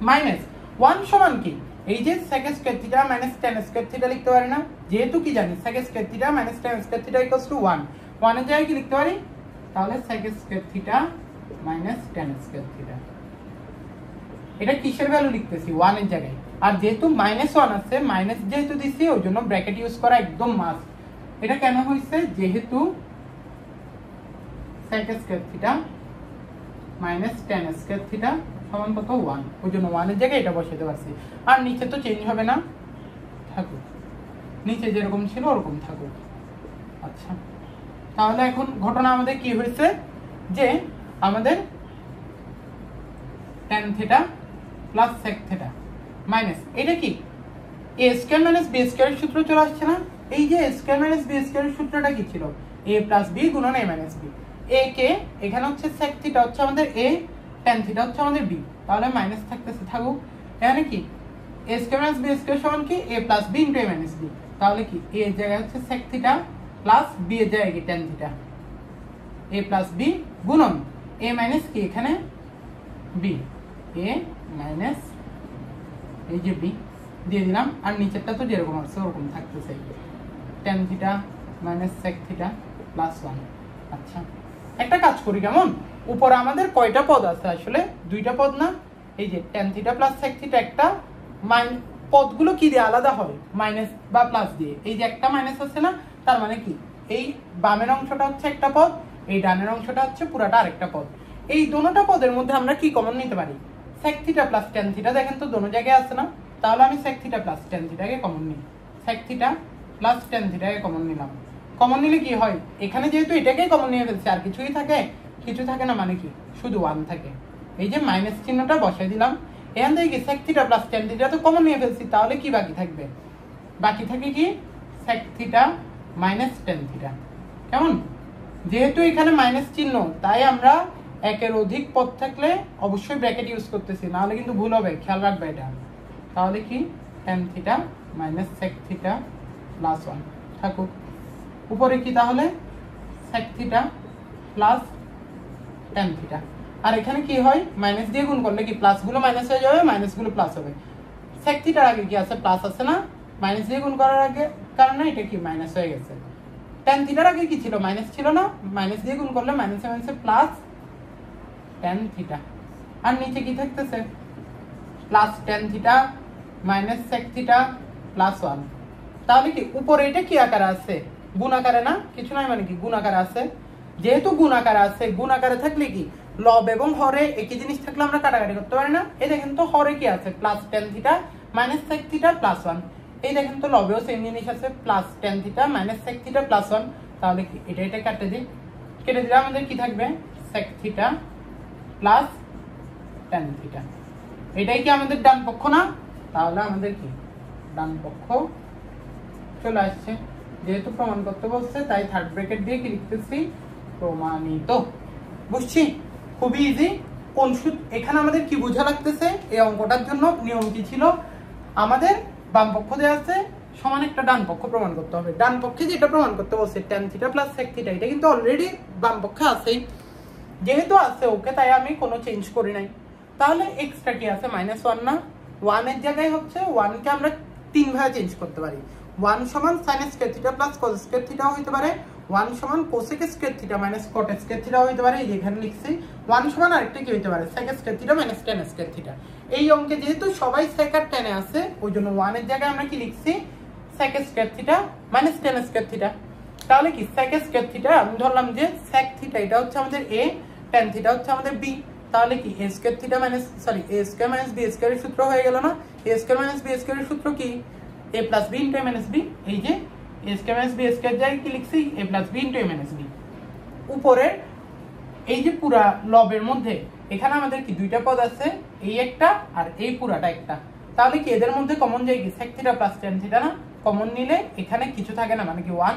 মাইনাস 1 সমান কি এই যে sec square theta minus tan square theta লিখতে পারি না, যেহেতু কি জানি sec square theta minus tan square theta equals to 1, 1 এর জায়গায় কি লিখতে পারি, তাহলে sec square theta minus tan square theta. এটা কিসের ভ্যালু লিখতেছি, 1 এর জায়গায়, আর যেহেতু -1 আছে, মাইনাস যেহেতু দিছি ওই জন্য ব্র্যাকেট ইউজ করা একদম মাস্ট। এটা কেন হইছে, যেহেতু sec square theta minus tan square theta সমান কত 1, ওই জন্য 1 এর জায়গায় এটা বসাতে পারছি। আর নিচে তো চেঞ্জ হবে না, থাকুক নিচে যেরকম ছিল ওরকম থাকুক। আচ্ছা, তাহলে এখন ঘটনা আমাদের কি হয়েছে, যে আমাদের tan theta plus sec theta minus এটা কি a স্কয়ার মাইনাস b স্কয়ারের সূত্র চলে আসছে না। এই যে a স্কয়ার মাইনাস b স্কয়ারের সূত্রটা কি ছিল, a প্লাস b গুণন a মাইনাস b। a কে এখানে হচ্ছে sec থিটা হচ্ছে আমাদের a, tan থিটা হচ্ছে আমাদের b, তাহলে মাইনাস থাকতেছে থাকুক। এখানে কি a square minus b square সমান কি a plus b into a minus b, তাহলে কি a এর জায়গায় হচ্ছে sec থিটা প্লাস b এর জায়গায় কি tan theta, a plus b গুণন a মাইনাস কি এখানে b, a মাইনাস এই যে b দিয়ে দিলাম, আর নিচেরটা তো যেরকম আছে ওরকম থাকতেছে, tan theta minus sec theta plus 1। আচ্ছা, একটা কাজ করি কেমন, উপরে আমাদের কয়টা পদ আছে, আসলে দুইটা পদ না, এই যে tan theta plus sec theta একটা, পদগুলো কি দিয়ে আলাদা হয়, মাইনাস বা প্লাস দিয়ে। এই যে একটা মাইনাস আছে না, তার মানে কি এই বামের অংশটা হচ্ছে একটা পদ, এই ডানের অংশটা হচ্ছে পুরাটা আরেকটা পদ। এই দোনোটা পদের মধ্যে আমরা কি কমন নিতে পারি, sec theta plus tan theta. দেখেন তো দোনো জায়গায় আছে না, তাহলে আমি sec থিটা প্লাস tan থিটাকে কমন নিই, sec থিটা প্লাস tan থিটাকে কমন নিলাম। কমন নিলে কি হয়, এখানে যেহেতু এটাকেই কমন নিয়ে ফেলছে আর কিছুই থাকে, কিছু থাকে না, মানে কি শুধু 1 থাকে। এই যে মাইনাস চিহ্নটা বসাই দিলাম, এখান থেকে কি sec theta plus tan theta তো কমন নিয়ে ফেলছি, তাহলে কি বাকি থাকবে, বাকি থাকে কি sec theta minus tan theta. কেমন, যেহেতু এখানে মাইনাস চিহ্ন তাই আমরা একের অধিক পদ থাকলে অবশ্যই ব্র্যাকেট ইউজ করতেছি, নাহলে কিন্তু ভুল হবে, খেয়াল রাখবে এটা। তাহলে কি tan theta minus sec theta plus 1 থাকুক। উপরে কি তাহলে sec theta plus tan theta. আর এখানে কি হয়, মাইনাস দিয়ে গুণ করলে কি প্লাস গুলো মাইনাস হয়ে যাবে, মাইনাস গুলো প্লাস হবে। sec থিটার আগে কি আছে, প্লাস আছে না, মাইনাস দিয়ে গুণ করার আগে কারণে এটা কি মাইনাস হয়ে গেছে। tan থিটার আগে কি ছিল, মাইনাস ছিল না, মাইনাস দিয়ে গুণ করলে মাইনাসে মাইনাসে প্লাস tan থিটা। আর নিচে কি থাকতেছে, plus tan theta minus sec theta plus 1। তাহলে কি উপরে এটা কি আকারে আছে, গুণ আকারে না, কিছু নাই, মানে কি গুণ আকারে আছে। যেহেতু গুণ আকারে আছে, গুণ আকারে থাকলে কি লব এবং হরে একই জিনিস থাকলে আমরা কাটাকাটি করতে পারি না। এই দেখেন তো হরে কি আছে, plus tan theta minus sec theta plus 1। এই দেখেন তো লবেও সেম জিনিস আছে, plus tan theta minus sec theta plus 1। তাহলে কি এটা কাটে দিই, কেটে দিলে আমাদের কি থাকবে, sec theta plus tan theta. এটাই কি আমাদের ডান পক্ষ না, তাহলে আমাদের কি ডান পক্ষ চলে আসছে। যেহেতু প্রমাণ করতে বলছে তাই থার্ড ব্র্যাকেট দিয়ে কি লিখতেছি, প্রমাণিত। বুঝছি, খুবই ইজি। কোন সূত্র, এখানে আমাদের কি বোঝা লাগতেছে, এই অঙ্কটার জন্য নিয়ম কি ছিল, আমাদের বাম পক্ষ দেওয়া আছে সমান একটা ডান পক্ষ প্রমাণ করতে হবে। ডান পক্ষে যেটা প্রমাণ করতে বলছে tan theta plus sec theta, এটা কিন্তু অলরেডি বাম পক্ষে আছেই, যেহেতু আছে ওকে তাই আমি কোনো চেঞ্জ করি নাই। তাহলে এক্সট্রা কি আছে, -1 না, 1 এর জায়গায় হচ্ছে 1 কে আমরা 3 ভাবে চেঞ্জ করতে পারি। 1 সমান sin square theta plus cos square থিটাও হতে পারে, 1 সমান cosec square theta minus cot square থিটাও হতে পারে, এই যে এখানে লিখছি। 1 সমান আরেকটা কি হতে পারে, sec square theta minus tan square theta. এই অঙ্কে যেহেতু সবাই sec আর tan এ আছে, ওই জন্য 1 এর জায়গায় আমরা কি লিখছি, sec square theta minus tan square theta. তাহলে কি sec স্কয়ার থিটা আমি ধরলাম যে sec থিটা এটা হচ্ছে আমাদের a, tan থিটা হচ্ছে আমাদের b। তাহলে কি a square theta minus a square minus b square এর সূত্র হয়ে গেল না। a square minus b square এর সূত্র কি, a plus b into a minus b। এই যে a square minus b square জায়গায় কি লিখছি, a plus b into a minus b। উপরে এই যে পুরা লবের মধ্যে এখানে আমাদের কি দুইটা পদ আছে, এই একটা আর এই পুরাটা একটা। তাহলে কি এদের মধ্যে কমন যায় কি, sec theta plus tan theta না, কমন নিলে এখানে কিছু থাকে না, মানে কি 1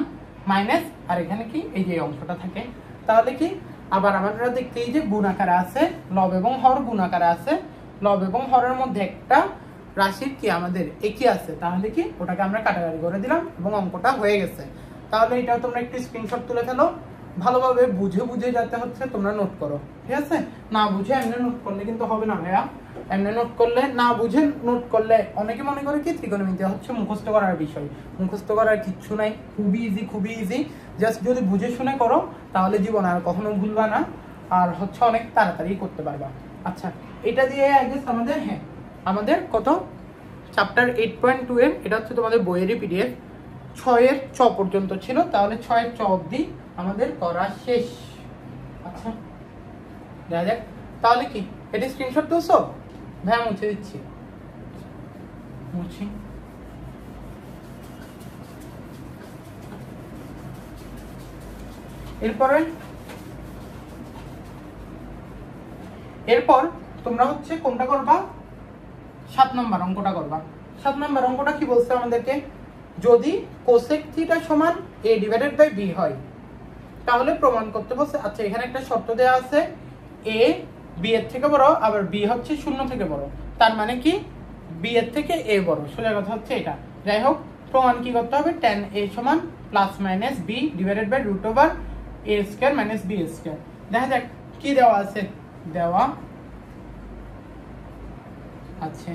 মাইনাস, আর এখানে কি এই যে অংশটা থাকে। তাহলে কি আবার আমরা দেখতে, এই যে গুণ আকারে আছে, লব এবং হর গুণ আকারে আছে, লব এবং হরের মধ্যে একটা রাশির কি আমাদের একই আছে, তাহলে কি ওটাকে আমরা কাটাকাটি করে দিলাম এবং অঙ্কটা হয়ে গেছে। তাহলে এটাও তোমরা একটু স্ক্রিনশট তুলে ফেলো, ভালোভাবে বুঝে বুঝে যাতে হচ্ছে তোমরা নোট করো, ঠিক আছে। না বুঝে এমনি নোট করলে কিন্তু হবে না ভাইয়া, এমনি নোট করলে, না বুঝে নোট করলে অনেকে মনে করে কি ত্রিকোণমিতি হচ্ছে মুখস্থ করার বিষয়, মুখস্থ করার কিচ্ছু নাই, খুবই ইজি, খুবই ইজি। জাস্ট যদি বুঝে শুনে করো তাহলে জীবন আর কখনো ভুলবা না, আর হচ্ছে অনেক তাড়াতাড়ি করতে পারবা। আচ্ছা, এটা দিয়ে আই গেস আমাদের, হ্যাঁ আমাদের কত চ্যাপ্টার 8.2 এর, এটা হচ্ছে তোমাদের বইয়েরই পিডিএফ, 6 এর চ পর্যন্ত ছিল, তাহলে 6 এর চ অবধি আমাদের করা শেষ। আচ্ছা দেখা যাক, তাহলে কি এটা স্ক্রিনশট তুলছো, ভাইয়া মুছে দিচ্ছি, মুছি। এরপর তোমরা হচ্ছে কোনটা করবা, 7 নম্বর অঙ্কটা করবা। 7 নম্বর অঙ্কটা কি বলছে আমাদেরকে, যদি কোসেক থিটা সমান a ডিভাইডেড বাই b হয় তাহলে প্রমাণ করতে বলছে। আচ্ছা, এখানে একটা শর্ত দেওয়া আছে, a b এর থেকে বড়, আবার b হচ্ছে 0 থেকে বড়, তার মানে কি b এর থেকে a বড়, সোজা কথা হচ্ছে এটা। যাই হোক, প্রমাণ কি করতে হবে, tan a সমান plus minus b divided by root over a square minus b square. দেখা যাক কি দেওয়া আছে, দেওয়া আছে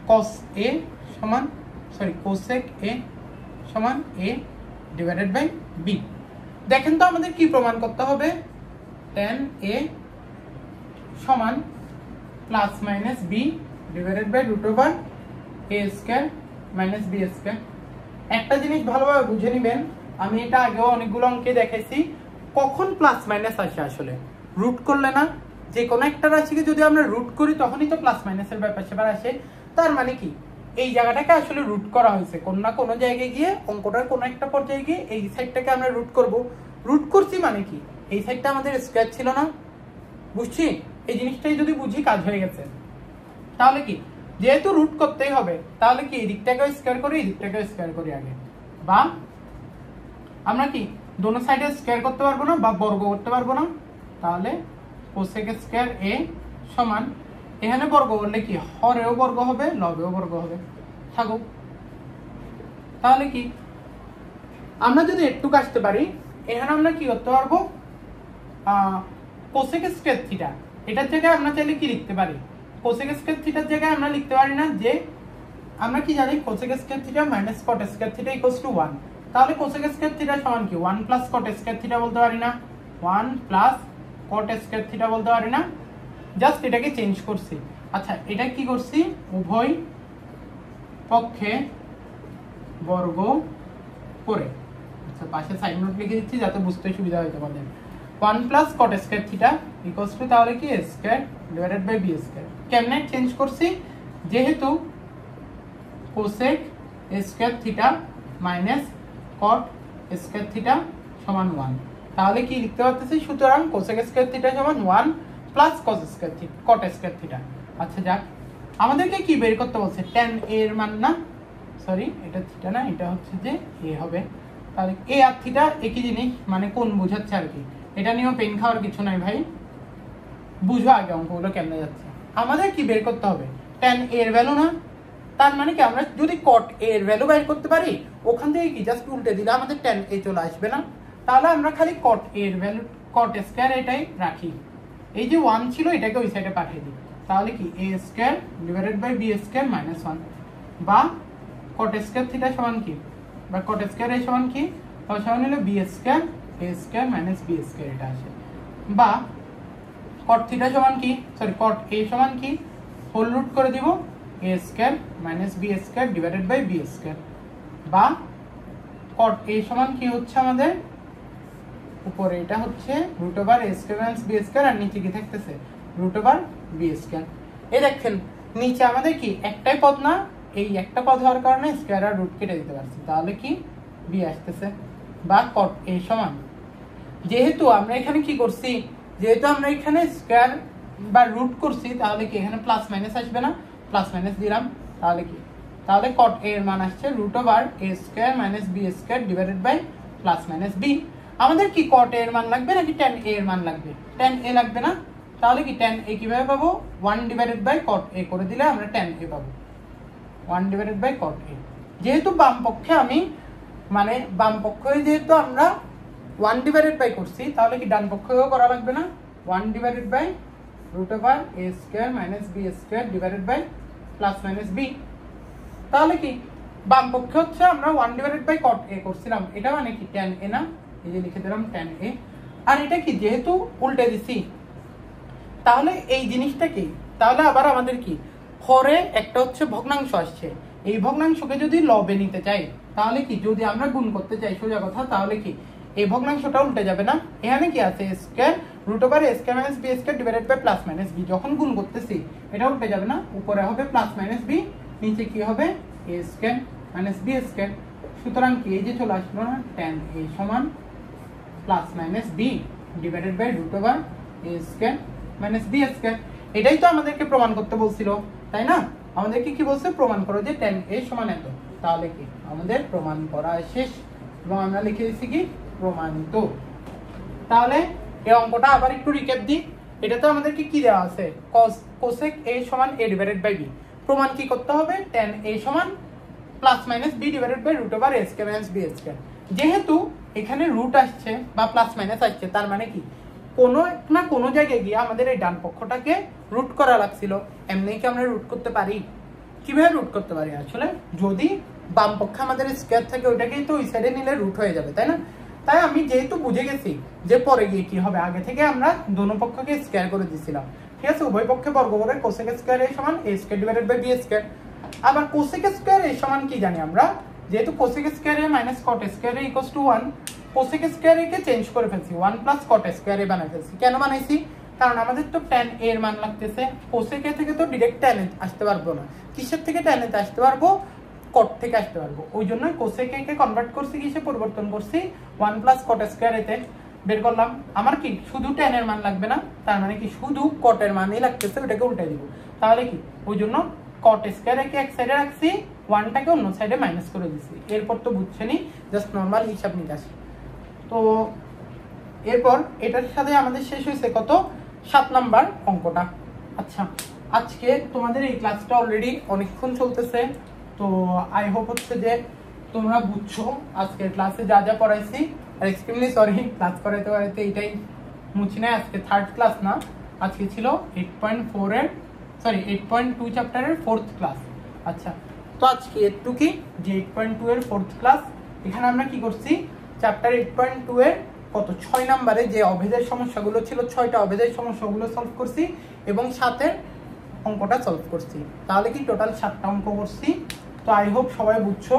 cos a সমান, সরি cosec a সমান a ডিভাইডেড বাই b। দেখেন তো আমাদের কি প্রমাণ করতে হবে, tan a সমান plus minus b divided by root over a square minus b square. একটা জিনিস ভালোভাবে বুঝে নেবেন, আমি এটা আগেও অনেকগুলো অঙ্কে দেখাইছি, কখন প্লাস মাইনাস আসে আসলে রুট করলে না, যে কোনো একটা রাশিকে যদি আমরা রুট করি তখনই তো প্লাস মাইনাসের ব্যাপার সেবার আসে। তার মানে কি এই জায়গাটাকে আসলে রুট করা হয়েছে, কোন না কোনো জায়গায় গিয়ে অঙ্কটার কোনো একটা পর্যায়ে গিয়ে এই সাইডটাকে আমরা রুট করব। রুট করছি মানে কি এই সাইডটা আমাদের স্কয়ার ছিল না, বুঝছি? এই জিনিসটাই যদি বুঝি কাজ হয়ে গেছে। তাহলে কি যেহেতু রুট করতেই হবে তাহলে কি এই দিকটাকে স্কয়ার করি, এই দিকটাকে স্কয়ার করি আগে, বা আমরা কি দোনো সাইডে স্কয়ার করতে পারবো না বা বর্গ করতে পারবো না, তাহলে কোসেক স্কয়ার এ সমান এখানে বর্গ করলে কি হরেও বর্গ হবে লবেও বর্গ হবে, থাকুক। তাহলে কি আমরা যদি একটুকু আসতে পারি এখানে আমরা কি করতে পারবো, কোসেক স্কয়ার থিটা এটার জায়গায় আমরা চাইলে কি লিখতে পারি, কোসেক স্কয়ার থিটার জায়গায় আমরা লিখতে পারি না যে আমরা কি জানি cosec square theta minus cot square theta equals to 1। তাহলে কোসেক স্কয়ার থিটা সমান কি 1 প্লাস কট স্কয়ার থিটা বলতে পারি না, 1 প্লাস কট স্কয়ার থিটা বলতে পারি না, জাস্ট এটাকে চেঞ্জ করছি। আচ্ছা এটা কি করছি, উভয় পক্ষে বর্গ করে, আচ্ছা পাশে সাইড নোট লিখে দিচ্ছি যাতে বুঝতে সুবিধা হয় তোমাদের। 1 plus cot square theta equals to তাহলে কি square divided by b square. কেমনে চেঞ্জ করছি, যেহেতু cosec square theta minus cot square theta সমান 1, তাহলে কি লিখতে পারতেছি, সুতরাং কোসেক স্কয়ার থিটা সমান 1 প্লাস কট স্কয়ার থিটা কট স্কয়ার থিটা। আচ্ছা যাক, আমাদেরকে কি বের করতে বলছে, tan a এর মান না, সরি এটা থিটা না, এটা হচ্ছে যে a হবে। তাহলে a আর থিটা একই জিনিস, মানে কোন বোঝাচ্ছে আর কি, এটা নিয়েও পেন খাওয়ার কিছু নাই ভাই, বুঝো আগে অঙ্কগুলো কেমনে যাচ্ছে। আমাদের কি বের করতে হবে, tan a এর ভ্যালু না, তার মানে কি আমরা যদি cot a এর ভ্যালু বের করতে পারি ওখান থেকে কি জাস্ট উল্টে দিলে আমাদের tan a চলে আসবে না, তাহলে আমরা খালি cot a এর ভ্যালু cot স্কয়ার এটাই রাখি, এই যে 1 ছিল এটাকে ওই সাইডে পাঠিয়ে দিই, তাহলে কি a square divided by b square minus 1, বা cot স্কয়ার থিটা সমান কি, বা cot স্কয়ার a সমান কি, তাহলে সমান হলো b square a square minus b square এটা আসে, বা cot থিটা সমান কি, সরি cot a সমান কি, হোল রুট করে দিব a square minus b square divided by b square, বা cot a সমান কি হচ্ছে আমাদের উপরে এটা হচ্ছে root over a square minus b square, আর নিচে কি থাকতেছে রুট ওভার b স্কয়ার। এই দেখেন নিচে আমাদের কি একটাই পদ না, এই একটা পদ হওয়ার কারণে স্কয়ার আর রুট কেটে দিতে পারছি, তাহলে কি b আসতেছে, বা cot a সমান, যেহেতু আমরা এখানে কি করছি, যেহেতু আমরা এখানে স্কয়ার বা রুট করছি তাহলে কি এখানে প্লাস মাইনাস আসবে না, প্লাস মাইনাস দিলাম, তাহলে কি, তাহলে cot a এর মান আসছে root over a square minus b square divided by plus minus b। আমাদের কি cot a এর মান লাগবে নাকি tan a এর মান লাগবে, tan a লাগবে না, তাহলে কি tan a কিভাবে পাবো, 1 ডিভাইডেড বাই cot a করে দিলে আমরা tan a পাবো, 1 ডিভাইডেড বাই cot a। যেহেতু বাম পক্ষে আমি মানে বাম পক্ষে যেহেতু আমরা 1 ডিভাইডেড বাই করছি তাহলে কি ডান পক্ষেও করা লাগবে না, 1 divided by root over a square minus b square divided by plus minus b। তাহলে কি বাম পক্ষে হচ্ছে আমরা 1 ডিভাইডেড বাই cot a করছিলাম, এটা মানে কি tan a না, এই যে লিখে দিলাম tan a, আর এটা কি যেহেতু উল্টে দিছি তাহলে এই জিনিসটা কি, তাহলে আবার আমাদের কি হরে একটা হচ্ছে ভগ্নাংশ আসছে, এই ভগ্নাংশকে যদি লবে নিতে চাই তাহলে কি যদি আমরা গুণ করতে চাই সোজা কথা, তাহলে কি এই ভগ্নাংশটা উল্টে যাবে না, এখানে কি আছে square root over a square minus b square divided by plus minus b, যখন গুণ করতেছি এটা উল্টে যাবে না, উপরে হবে প্লাস মাইনাস b, নিচে কি হবে a square minus b square. সুতরাং কি এই যে চলে আসলো না, tan a সমান plus minus b divided by root over a square minus b square. এটাই তো আমাদেরকে প্রমাণ করতে বলছিল, তাই না? আমাদেরকে কি বলছে, প্রমাণ করো যে tan a সমান এত, তাহলে কি আমাদের প্রমাণ করা শেষ এবং আমরা লিখে দিচ্ছি কি প্রমাণিত। তাহলে এই অঙ্কটা আবার একটু রিক্যাপ দিই, এটাতে আমাদেরকে কি দেওয়া আছে, cosec a সমান a ডিভাইডেড বাই b, প্রমাণ কি করতে হবে, tan a সমান plus minus b divided by root over a square minus b square. যেহেতু এখানে রুট আসছে বা প্লাস মাইনাস আসছে তার মানে কি কোনো না কোনো জায়গায় গিয়ে আমাদের এই ডান পক্ষটাকে রুট করা লাগছিল, এমনি কি আমরা রুট করতে পারি, কিভাবে রুট করতে পারি, আসলে যদি বাম পক্ষে আমাদের স্কয়ার থাকে ওইটাকেই তো ওই সাইডে নিলে রুট হয়ে যাবে, তাই না? তাই আমি যেহেতু বুঝে গেছি যে পরে গিয়ে কি হবে, আগে থেকে আমরা দোনো পক্ষকে স্কয়ার করে দিয়েছিলাম, ঠিক আছে, উভয় পক্ষে বর্গ করে কোসেক স্কয়ার এ সমান a square divided by b square. আবার কোসেক স্কয়ার এ সমান কি জানি আমরা, যেহেতু cosec square a minus cot square a equals to 1, cosec square a কে চেঞ্জ করে ফেলছি, 1 প্লাস কট স্কয়ার এ বানাই ফেলছি। কেন বানাইছি, কারণ আমাদের তো tan a এর মান লাগতেছে, কোসেক এ থেকে তো ডাইরেক্ট tan এ আসতে পারবো না, কিসের থেকে tan এ আসতে পারবো, কট থেকে আসতে পারবো। ওই জন্য কোসেক এ কে কনভার্ট করছি, কিসে পরিবর্তন করছি, 1 প্লাস কট স্কয়ার এতে বের করলাম। আমার কি শুধু tan এর মান লাগবে না, তার মানে কি শুধু কট এর মানই লাগতেছে, ওটাকে উল্টাই দিব। তাহলে কি, ওই জন্য কট স্কয়ার একে এক সাইডে রাখছি, 1 টাকে অন্য সাইডে মাইনাস করে দিছি। এরপর তো বুঝছেনই, জাস্ট নরমাল হিসাব নিকাশ। তো এরপর এটার সাথে আমাদের শেষ হয়েছে কত, 7 নাম্বার অঙ্কটা। আচ্ছা, আজকে তোমাদের এই ক্লাসটা অলরেডি অনেকক্ষণ চলতেছে, তো আই হোপ হচ্ছে যে তোমরা বুঝছো আজকের ক্লাসে যা যা পড়াইছি। আর এক্সট্রিমলি সরি, ক্লাস করাইতে করাইতে এটাই মুছি না, আজকে 3rd ক্লাস না, আজকে ছিল 8.2 চ্যাপ্টারের 4th ক্লাস। আচ্ছা, তো আজকে একটু কি যে 8.2 এর 4th ক্লাস, এখানে আমরা কি করছি, চ্যাপ্টার 8.2 এর কত 6 নম্বরে যে অভেদের সমস্যাগুলো ছিল, 6টা অভেদের সমস্যাগুলো সলভ করছি এবং সাথে অঙ্কটা সলভ করছি। তাহলে কি টোটাল 7টা অঙ্ক করছি। তো আই হোপ সবাই বুঝছো,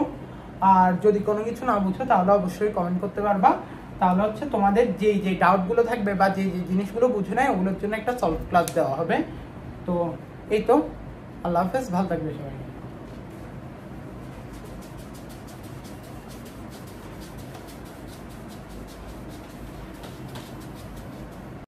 আর যদি কোনো কিছু না বুঝো তাহলে অবশ্যই কমেন্ট করতে পারবা। তাহলে হচ্ছে তোমাদের যে ডাউটগুলো থাকবে বা যে জিনিসগুলো বুঝে নেয় ওগুলোর জন্য একটা সলভ ক্লাস দেওয়া হবে। তো এই তো, আল্লাহ হাফেজ, ভালো থাকবে সবাই।